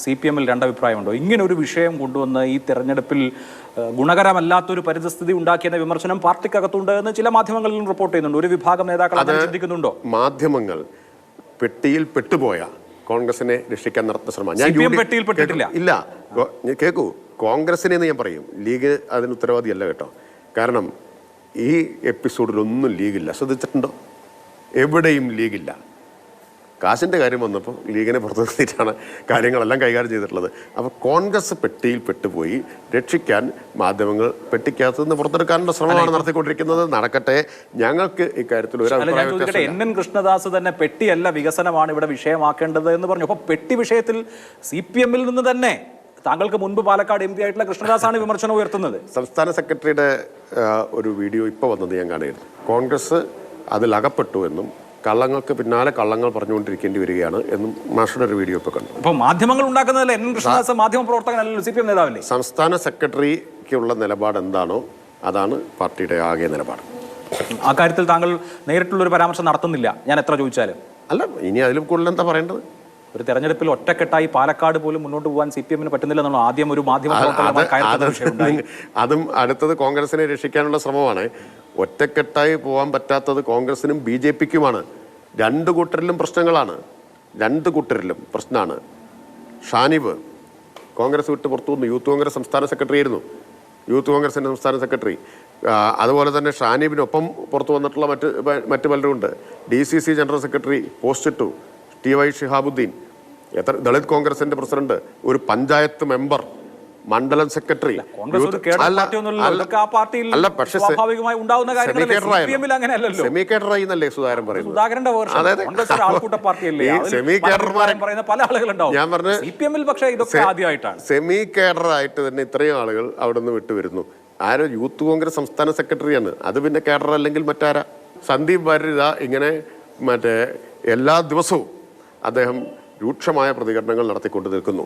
CPM-ൽ രണ്ടഭിപ്രായമുണ്ടോ? ഇങ്ങനെ ഒരു വിഷയം കൊണ്ടുവന്ന് ഈ തെരഞ്ഞെടുപ്പിൽ ഗുണകരമല്ലാത്തൊരു പരിസ്ഥിതി ഉണ്ടാക്കിയെന്ന വിമർശനം പാർട്ടിക്കകത്തുണ്ട് എന്ന് ചില മാധ്യമങ്ങളിലും റിപ്പോർട്ട് ചെയ്യുന്നുണ്ട്. ഒരു വിഭാഗം നേതാക്കൾ അത് ചിന്തിക്കുന്നുണ്ടോ? മാധ്യമങ്ങൾ പെട്ടിയിൽ പെട്ടുപോയ കോൺഗ്രസിനെ രക്ഷിക്കാൻ നടത്തുന്ന ശ്രമം CPM പെട്ടിയിൽ പെട്ടിട്ടില്ല. ഇല്ല, കേൾക്കൂ, കോൺഗ്രസിനെ ഞാൻ പറയും, ലീഗ് അതിന് ഉത്തരവാദിയല്ല കേട്ടോ. കാരണം ഈ എപ്പിസോഡിലൊന്നും ലീഗില്ല. ശ്രദ്ധിച്ചിട്ടുണ്ടോ? എവിടെയും ലീഗില്ല. കാശിൻ്റെ കാര്യം വന്നപ്പോൾ ലീഗിനെ പുറത്തു നിർത്തിയിട്ടാണ് കാര്യങ്ങളെല്ലാം കൈകാര്യം ചെയ്തിട്ടുള്ളത്. അപ്പോൾ കോൺഗ്രസ് പെട്ടിയിൽ പെട്ടുപോയി, രക്ഷിക്കാൻ മാധ്യമങ്ങൾ പെട്ടിക്കകത്ത് നിന്ന് പുറത്തെടുക്കാനുള്ള ശ്രമമാണ് നടത്തിക്കൊണ്ടിരിക്കുന്നത്. നടക്കട്ടെ, ഞങ്ങൾക്ക് ഇക്കാര്യത്തിൽ ഒരു NN കൃഷ്ണദാസ് തന്നെ പെട്ടിയല്ല വികസനമാണ് ഇവിടെ വിഷയമാക്കേണ്ടത് എന്ന് പറഞ്ഞു. അപ്പോൾ പെട്ടി വിഷയത്തിൽ CPM-ൽ നിന്ന് തന്നെ താങ്കൾക്ക് മുൻപ് പാലക്കാട് MP ആയിട്ടുള്ള കൃഷ്ണദാസാണ് വിമർശനം ഉയർത്തുന്നത്. സംസ്ഥാന സെക്രട്ടറിയുടെ ഒരു വീഡിയോ ഇപ്പോൾ വന്നത് ഞാൻ കാണുകയായിരുന്നു. കോൺഗ്രസ് അതിലകപ്പെട്ടു എന്നും കള്ളങ്ങൾക്ക് പിന്നാലെ കള്ളങ്ങൾ പറഞ്ഞുകൊണ്ടിരിക്കേണ്ടി വരികയാണ് എന്നും മാഷയുടെ ഒരു വീഡിയോ ഇപ്പോൾ കണ്ടു. അപ്പോൾ മാധ്യമങ്ങൾ ഉണ്ടാക്കുന്നതല്ല NN കൃഷ്ണദാസ് മാധ്യമ പ്രവർത്തകനല്ലല്ലോ, CPM നേതാവല്ലേ? സംസ്ഥാന സെക്രട്ടറിക്കുള്ള നിലപാട് എന്താണോ അതാണ് പാർട്ടിയുടെ ആകെ നിലപാട്. ആ കാര്യത്തിൽ താങ്കൾ നേരിട്ടുള്ളൊരു പരാമർശം നടത്തുന്നില്ല, ഞാൻ എത്ര ചോദിച്ചാലും. അല്ല, ഇനി അതിലും കൂടുതൽ എന്താ പറയേണ്ടത്? ഒരു തെരഞ്ഞെടുപ്പിൽ ഒറ്റക്കെട്ടായി പാലക്കാട് പോലും മുന്നോട്ട് പോകാൻ CPM-ന് പറ്റുന്നില്ലെന്നാണ് ആദ്യം ഒരു മാധ്യമ അതും അടുത്തത് കോൺഗ്രസിനെ രക്ഷിക്കാനുള്ള ശ്രമമാണ്. ഒറ്റക്കെട്ടായി പോകാൻ പറ്റാത്തത് കോൺഗ്രസിനും BJP-ക്കുമാണ്. രണ്ട് കൂട്ടരിലും പ്രശ്നങ്ങളാണ്, രണ്ട് കൂട്ടരിലും പ്രശ്നമാണ്. ഷാനിബ് കോൺഗ്രസ് വിട്ട് പുറത്തു വന്നു, യൂത്ത് കോൺഗ്രസ് സംസ്ഥാന സെക്രട്ടറി ആയിരുന്നു, യൂത്ത് കോൺഗ്രസിൻ്റെ സംസ്ഥാന സെക്രട്ടറി. അതുപോലെ തന്നെ ഷാനിബിനൊപ്പം പുറത്തു വന്നിട്ടുള്ള മറ്റ് പലരുമുണ്ട്. DCC ജനറൽ സെക്രട്ടറി പോസ്റ്റ് ഇട്ടു, TY ഷിഹാബുദ്ദീൻ, ദളിത് കോൺഗ്രസിന്റെ പ്രസിഡന്റ്, ഒരു പഞ്ചായത്ത് മെമ്പർ, മണ്ഡലം സെക്രട്ടറി. സെമി കേഡറായി എന്നല്ലേ സുധാകരൻ പറയുന്നത്? ഞാൻ പറഞ്ഞു സെമി കേഡറായിട്ട് തന്നെ ഇത്രയും ആളുകൾ അവിടെ നിന്ന് വിട്ടുവരുന്നു. ആരോ യൂത്ത് കോൺഗ്രസ് സംസ്ഥാന സെക്രട്ടറിയാണ്, അത് പിന്നെ കേഡർ അല്ലെങ്കിൽ മറ്റാരാ? സന്ദീപ് വാര്യർ ഇങ്ങനെ എല്ലാ ദിവസവും അദ്ദേഹം രൂക്ഷമായ പ്രതികരണങ്ങൾ നടത്തിക്കൊണ്ട് നിൽക്കുന്നു.